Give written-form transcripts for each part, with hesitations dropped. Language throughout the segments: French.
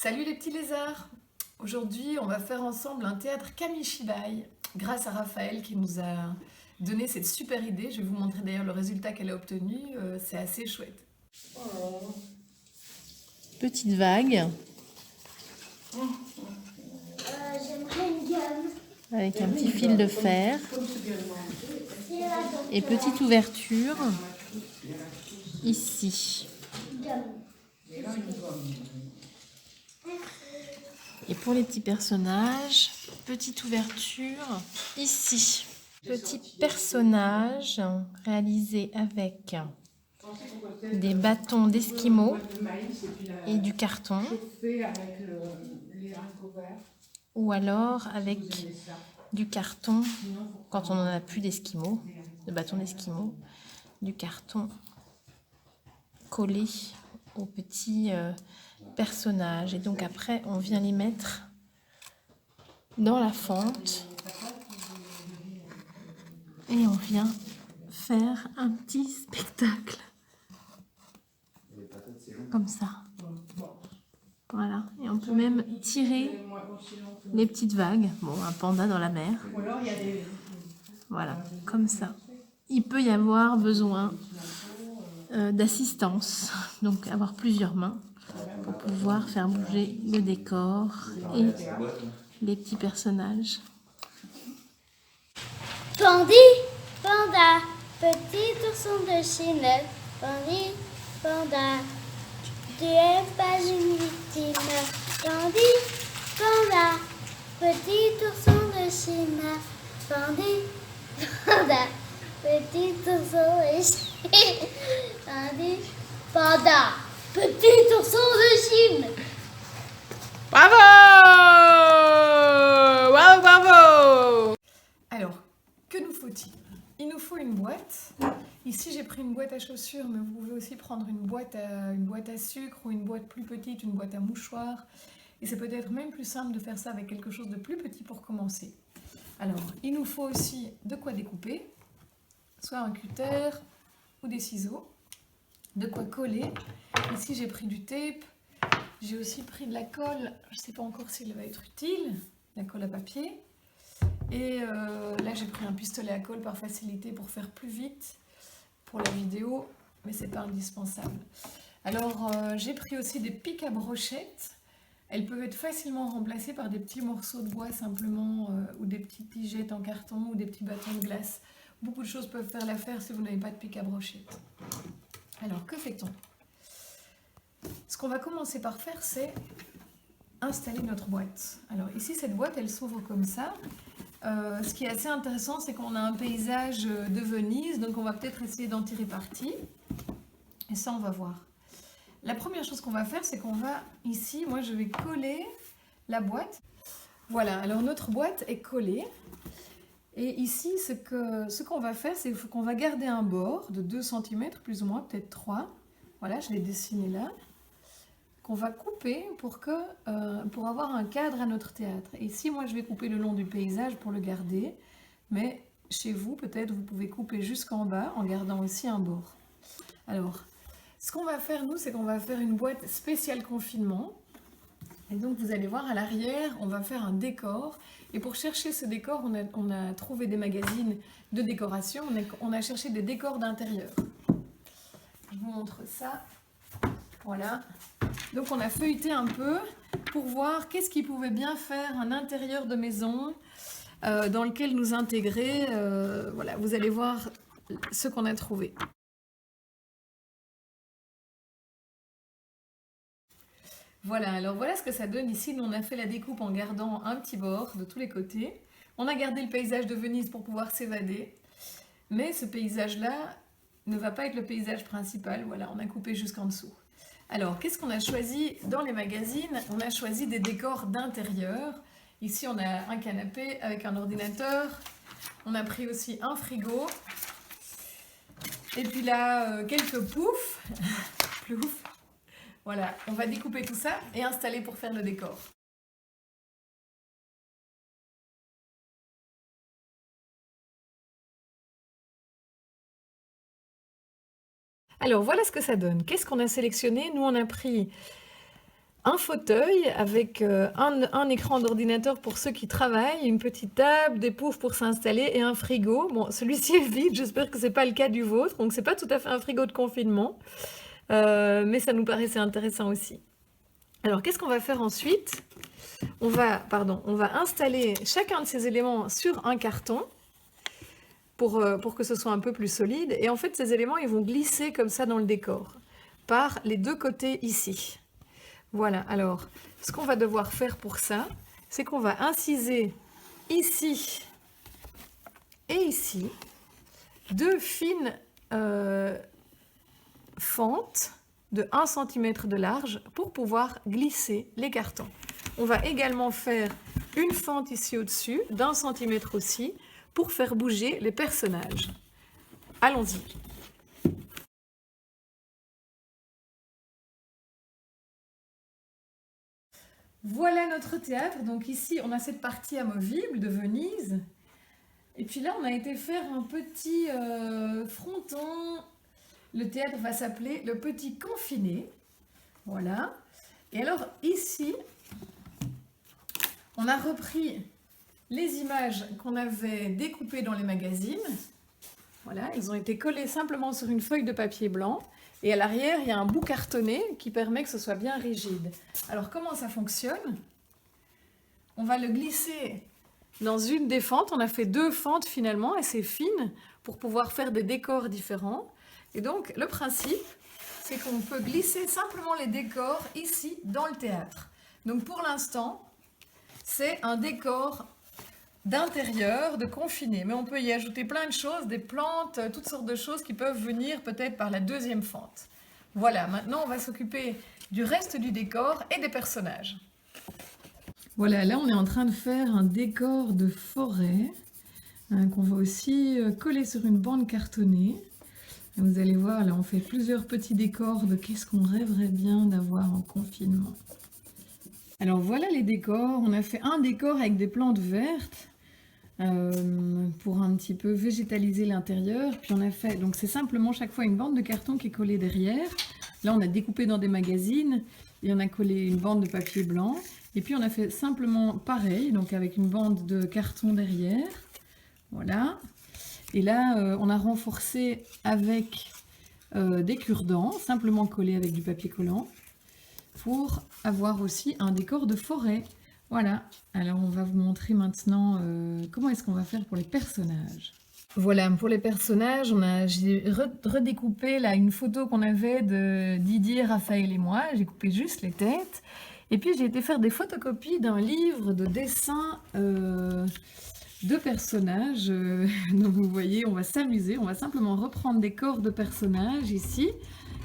Salut les petits lézards! Aujourd'hui, on va faire ensemble un théâtre Kamishibai grâce à Raphaël qui nous a donné cette super idée. Je vais vous montrer d'ailleurs le résultat qu'elle a obtenu. C'est assez chouette. Petite vague J'aimerais une gomme. avec un petit fil de fer et petite ouverture ici. Gomme. Et pour les petits personnages, petite ouverture ici. Petit personnage réalisé avec des bâtons d'esquimaux et du carton, ou alors avec du carton, quand on n'en a plus d'esquimaux, de bâtons d'esquimaux, du carton collé aux petits personnages. Et donc après, on vient les mettre dans la fente et on vient faire un petit spectacle comme ça. Voilà, et on peut même tirer les petites vagues. Bon, un panda dans la mer. Voilà, comme ça. Il peut y avoir besoin d'assistance, donc avoir plusieurs mains pour pouvoir faire bouger le décor et les petits personnages. Pandi, panda, petit ourson de Chine. Pandi, panda, tu es pas une victime. Pandi, panda, petit ourson de Chine. Pandi, panda, petit ourson de Chine. Pandi, panda, petit ourson de Chine. Bravo! Bravo, bravo! Alors, que nous faut-il? Il nous faut une boîte. Ici, j'ai pris une boîte à chaussures, mais vous pouvez aussi prendre une boîte à sucre ou une boîte plus petite, une boîte à mouchoirs. Et c'est peut-être même plus simple de faire ça avec quelque chose de plus petit pour commencer. Alors, il nous faut aussi de quoi découper, soit un cutter ou des ciseaux, de quoi coller. Ici, j'ai pris du tape, j'ai aussi pris de la colle, je ne sais pas encore s'il va être utile, la colle à papier. Et là, j'ai pris un pistolet à colle par facilité pour faire plus vite pour la vidéo, mais c'est pas indispensable. Alors, j'ai pris aussi des pics à brochettes. Elles peuvent être facilement remplacées par des petits morceaux de bois simplement, ou des petites tigeettes en carton, ou des petits bâtons de glace. Beaucoup de choses peuvent faire l'affaire si vous n'avez pas de pic à brochettes. Alors, que fait-on? Ce qu'on va commencer par faire, c'est installer notre boîte. Alors ici, cette boîte, elle s'ouvre comme ça. Ce qui est assez intéressant, c'est qu'on a un paysage de Venise, donc on va peut-être essayer d'en tirer parti. Et ça, on va voir. La première chose qu'on va faire, c'est qu'on va, ici, moi je vais coller la boîte. Voilà, alors notre boîte est collée. Et ici, ce qu'on va faire, c'est qu'on va garder un bord de 2 cm, plus ou moins, peut-être 3. Voilà, je l'ai dessiné là. Qu'on va couper pour avoir un cadre à notre théâtre. Et ici, moi, je vais couper le long du paysage pour le garder. Mais chez vous, peut-être, vous pouvez couper jusqu'en bas en gardant aussi un bord. Alors, ce qu'on va faire, nous, c'est qu'on va faire une boîte spéciale confinement. Et donc, vous allez voir, à l'arrière, on va faire un décor. Et pour chercher ce décor, on a trouvé des magazines de décoration. On a cherché des décors d'intérieur. Je vous montre ça. Voilà. Donc on a feuilleté un peu pour voir qu'est-ce qui pouvait bien faire un intérieur de maison dans lequel nous intégrer. Voilà, vous allez voir ce qu'on a trouvé. Voilà, alors voilà ce que ça donne ici. Nous, on a fait la découpe en gardant un petit bord de tous les côtés. On a gardé le paysage de Venise pour pouvoir s'évader. Mais ce paysage-là ne va pas être le paysage principal. Voilà, on a coupé jusqu'en dessous. Alors, qu'est-ce qu'on a choisi dans les magazines? On a choisi des décors d'intérieur. Ici, on a un canapé avec un ordinateur. On a pris aussi un frigo. Et puis là, quelques poufs. Plouf. Voilà, on va découper tout ça et installer pour faire le décor. Alors, voilà ce que ça donne. Qu'est-ce qu'on a sélectionné? Nous, on a pris un fauteuil avec un écran d'ordinateur pour ceux qui travaillent, une petite table, des poufs pour s'installer et un frigo. Bon, celui-ci est vide, j'espère que ce n'est pas le cas du vôtre, donc c'est pas tout à fait un frigo de confinement, mais ça nous paraissait intéressant aussi. Alors, qu'est-ce qu'on va faire ensuite? On va installer chacun de ces éléments sur un carton pour que ce soit un peu plus solide. Et en fait, ces éléments, ils vont glisser comme ça dans le décor, par les deux côtés ici. Voilà, alors, ce qu'on va devoir faire pour ça, c'est qu'on va inciser ici et ici deux fines fentes de 1 cm de large pour pouvoir glisser les cartons. On va également faire une fente ici au-dessus, d'1 centimètre aussi, pour faire bouger les personnages. Allons-y. Voilà notre théâtre. Donc ici, on a cette partie amovible de Venise. Et puis là, on a été faire un petit fronton. Le théâtre va s'appeler Le Petit Confiné. Voilà. Et alors ici, on a repris les images qu'on avait découpées dans les magazines. Voilà, elles ont été collées simplement sur une feuille de papier blanc. Et à l'arrière, il y a un bout cartonné qui permet que ce soit bien rigide. Alors, comment ça fonctionne? On va le glisser dans une des fentes. On a fait 2 fentes finalement, assez fines, pour pouvoir faire des décors différents. Et donc, le principe, c'est qu'on peut glisser simplement les décors ici, dans le théâtre. Donc, pour l'instant, c'est un décor d'intérieur, de confiné, mais on peut y ajouter plein de choses, des plantes, toutes sortes de choses qui peuvent venir peut-être par la deuxième fente. Voilà, maintenant on va s'occuper du reste du décor et des personnages. Voilà, là on est en train de faire un décor de forêt qu'on va aussi coller sur une bande cartonnée. Vous allez voir, là on fait plusieurs petits décors de qu'est-ce qu'on rêverait bien d'avoir en confinement. Alors voilà les décors, on a fait un décor avec des plantes vertes pour un petit peu végétaliser l'intérieur. Puis on a fait, donc c'est simplement chaque fois une bande de carton qui est collée derrière. Là on a découpé dans des magazines et on a collé une bande de papier blanc. Et puis on a fait simplement pareil, donc avec une bande de carton derrière. Voilà. Et là on a renforcé avec des cure-dents, simplement collés avec du papier collant, pour avoir aussi un décor de forêt. Voilà, alors on va vous montrer maintenant comment est-ce qu'on va faire pour les personnages. Voilà, pour les personnages, j'ai redécoupé là une photo qu'on avait de Didier, Raphaël et moi. J'ai coupé juste les têtes. Et puis j'ai été faire des photocopies d'un livre de dessins de personnages. Donc vous voyez, on va s'amuser, on va simplement reprendre des corps de personnages ici,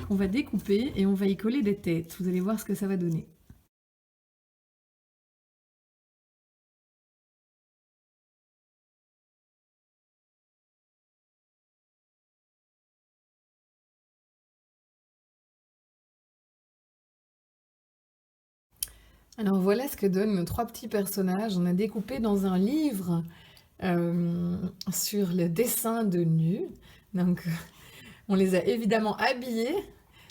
qu'on va découper et on va y coller des têtes. Vous allez voir ce que ça va donner. Alors voilà ce que donnent nos 3 petits personnages. On a découpé dans un livre sur le dessin de nus. Donc on les a évidemment habillés.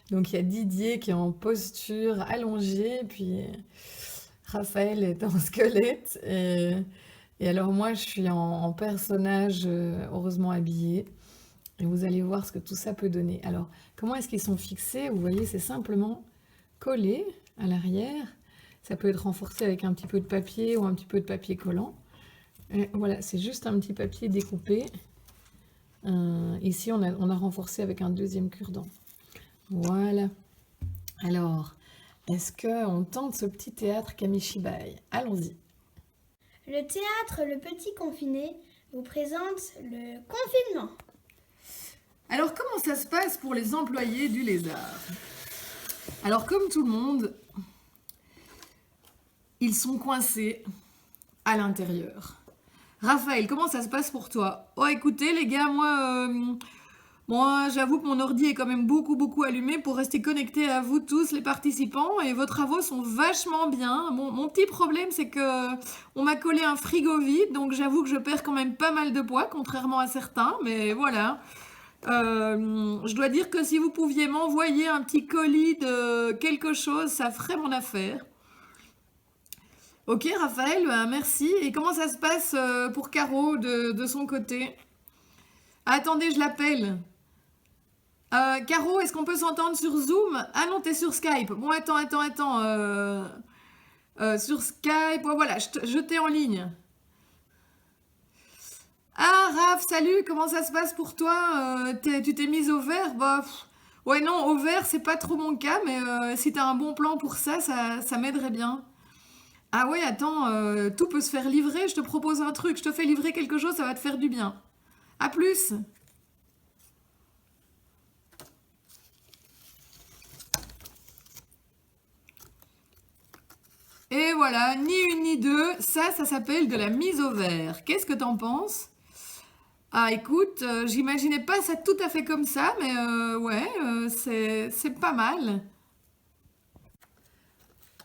Donc il y a Didier qui est en posture allongée, puis Raphaël est en squelette. Et alors moi je suis en personnage heureusement habillée. Et vous allez voir ce que tout ça peut donner. Alors comment est-ce qu'ils sont fixés? Vous voyez, c'est simplement collé à l'arrière. Ça peut être renforcé avec un petit peu de papier ou un petit peu de papier collant. Et voilà, c'est juste un petit papier découpé. Ici, on a renforcé avec un deuxième cure-dent. Voilà. Alors, est-ce qu'on tente ce petit théâtre Kamishibai? Allons-y. Le théâtre Le Petit Confiné vous présente le confinement. Alors, comment ça se passe pour les employés du Lézard? Alors, comme tout le monde, ils sont coincés à l'intérieur. Raphaël, comment ça se passe pour toi? Oh, écoutez, les gars, moi, j'avoue que mon ordi est quand même beaucoup allumé pour rester connecté à vous tous, les participants, et vos travaux sont vachement bien. Mon petit problème, c'est que on m'a collé un frigo vide, donc j'avoue que je perds quand même pas mal de poids, contrairement à certains, mais voilà. Je dois dire que si vous pouviez m'envoyer un petit colis de quelque chose, ça ferait mon affaire. Ok, Raphaël, merci. Et comment ça se passe pour Caro de son côté? Attendez, je l'appelle. Caro, est-ce qu'on peut s'entendre sur Zoom? Ah non, t'es sur Skype. Bon, attends. Sur Skype, voilà, je t'ai en ligne. Ah, Raph, salut, comment ça se passe pour toi? Tu t'es mise au vert? Bah, ouais, non, au vert, c'est pas trop mon cas, mais si t'as un bon plan pour ça m'aiderait bien. Ah ouais, attends, tout peut se faire livrer, je te propose un truc, je te fais livrer quelque chose, ça va te faire du bien. À plus! Et voilà, ni une ni deux, ça s'appelle de la mise au vert. Qu'est-ce que t'en penses? Ah écoute, j'imaginais pas ça tout à fait comme ça, mais ouais, c'est pas mal.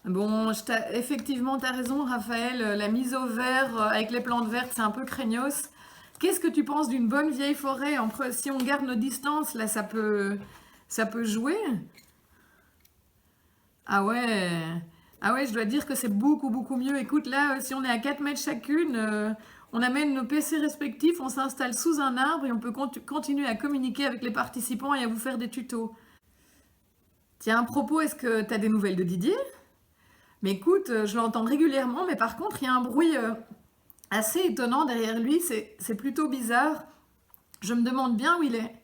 Bon, effectivement, t'as raison, Raphaël, la mise au vert avec les plantes vertes, c'est un peu craignos. Qu'est-ce que tu penses d'une bonne vieille forêt? Si on garde nos distances, là, ça peut jouer? Ah ouais. Ah ouais, je dois dire que c'est beaucoup mieux. Écoute, là, si on est à 4 mètres chacune, on amène nos PC respectifs, on s'installe sous un arbre et on peut continuer à communiquer avec les participants et à vous faire des tutos. Tiens, à propos, est-ce que tu as des nouvelles de Didier? Mais écoute, je l'entends régulièrement, mais par contre, il y a un bruit assez étonnant derrière lui, c'est plutôt bizarre. Je me demande bien où il est.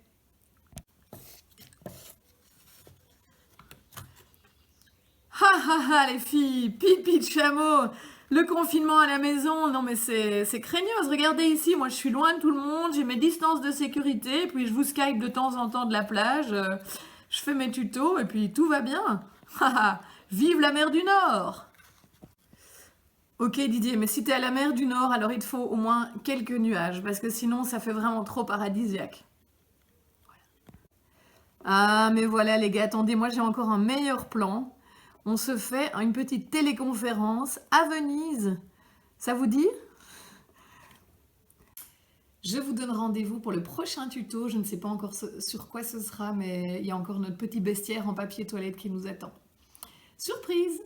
Les filles, pipi de chameau, le confinement à la maison, non mais c'est craignos. Regardez ici, moi je suis loin de tout le monde, j'ai mes distances de sécurité, puis je vous Skype de temps en temps de la plage, je fais mes tutos et puis tout va bien. Vive la mer du Nord! Ok Didier, mais si t'es à la mer du Nord, alors il te faut au moins quelques nuages, parce que sinon ça fait vraiment trop paradisiaque. Ah mais voilà les gars, attendez, moi j'ai encore un meilleur plan. On se fait une petite téléconférence à Venise. Ça vous dit? Je vous donne rendez-vous pour le prochain tuto. Je ne sais pas encore sur quoi ce sera, mais il y a encore notre petit bestiaire en papier toilette qui nous attend. Surprise!